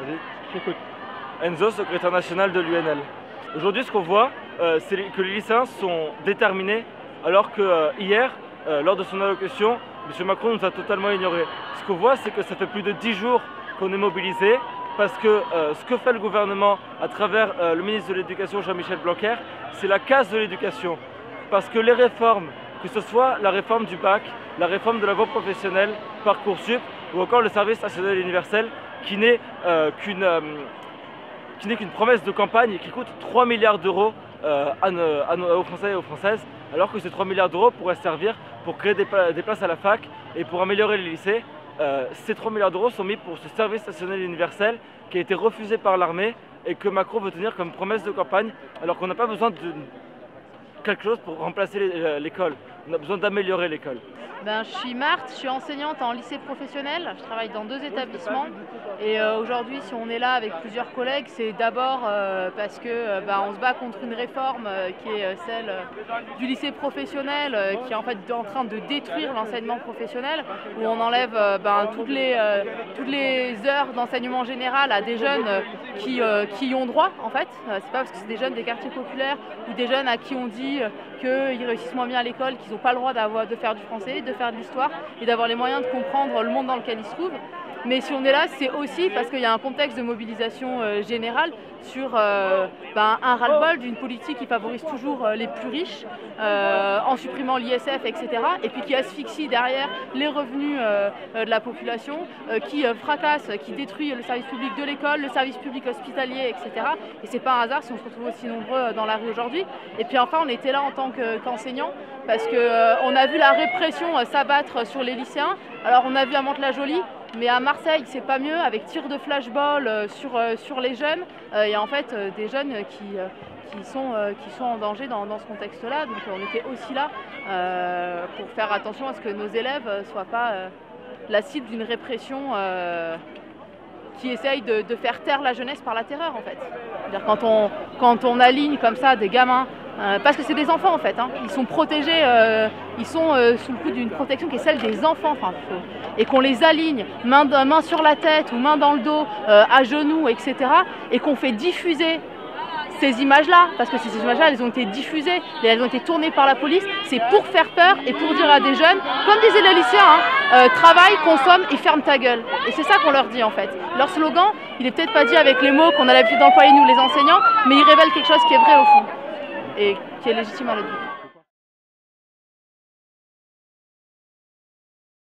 Vas-y, je t'écoute. Enzo, secrétaire national de l'UNL. Aujourd'hui, ce qu'on voit, c'est que les lycéens sont déterminés, alors que hier, lors de son allocution, M. Macron nous a totalement ignorés. Ce qu'on voit, c'est que ça fait plus de 10 jours qu'on est mobilisés, parce que ce que fait le gouvernement à travers le ministre de l'Éducation, Jean-Michel Blanquer, c'est la casse de l'éducation. Parce que les réformes, que ce soit la réforme du bac, la réforme de la voie professionnelle, Parcoursup, ou encore le service national universel, qui n'est qu'une promesse de campagne et qui coûte 3 milliards d'euros aux Français et aux Françaises, alors que ces 3 milliards d'euros pourraient servir pour créer des places à la fac et pour améliorer les lycées. Ces 3 milliards d'euros sont mis pour ce service national universel qui a été refusé par l'armée et que Macron veut tenir comme promesse de campagne, alors qu'on n'a pas besoin de quelque chose pour remplacer l'école. On a besoin d'améliorer l'école. Je suis Marthe, je suis enseignante en lycée professionnel, je travaille dans 2 établissements et aujourd'hui si on est là avec plusieurs collègues, c'est d'abord parce que on se bat contre une réforme qui est celle du lycée professionnel qui est en fait en train de détruire l'enseignement professionnel, où on enlève toutes les heures d'enseignement général à des jeunes qui y ont droit en fait. C'est pas parce que c'est des jeunes des quartiers populaires ou des jeunes à qui on dit qu'ils réussissent moins bien à l'école, qu'ils n'ont pas le droit de faire du français, de faire de l'histoire et d'avoir les moyens de comprendre le monde dans lequel ils se trouvent. Mais si on est là, c'est aussi parce qu'il y a un contexte de mobilisation générale sur un ras-le-bol d'une politique qui favorise toujours les plus riches en supprimant l'ISF, etc. Et puis qui asphyxie derrière les revenus de la population, qui fracasse, qui détruit le service public de l'école, le service public hospitalier, etc. Et c'est pas un hasard si on se retrouve aussi nombreux dans la rue aujourd'hui. Et puis enfin, on était là en tant qu'enseignants parce qu'on a vu la répression s'abattre sur les lycéens. Alors on a vu à Mantes-la-Jolie, mais à Marseille, c'est pas mieux, avec tir de flashball sur les jeunes. Il y a en fait des jeunes qui sont en danger dans ce contexte-là. Donc on était aussi là pour faire attention à ce que nos élèves ne soient pas la cible d'une répression qui essaye de faire taire la jeunesse par la terreur en fait. C'est-à-dire quand on aligne comme ça des gamins, parce que c'est des enfants en fait, ils sont protégés, ils sont sous le coup d'une protection qui est celle des enfants, et qu'on les aligne main sur la tête ou main dans le dos, à genoux, etc. et qu'on fait diffuser ces images-là, parce que ces images-là, elles ont été diffusées, et elles ont été tournées par la police, c'est pour faire peur et pour dire à des jeunes, comme disaient les lycéens, travaille, consomme et ferme ta gueule. Et c'est ça qu'on leur dit en fait. Leur slogan, il est peut-être pas dit avec les mots qu'on a l'habitude d'employer nous les enseignants, mais il révèle quelque chose qui est vrai au fond et qui est légitime à notre vie.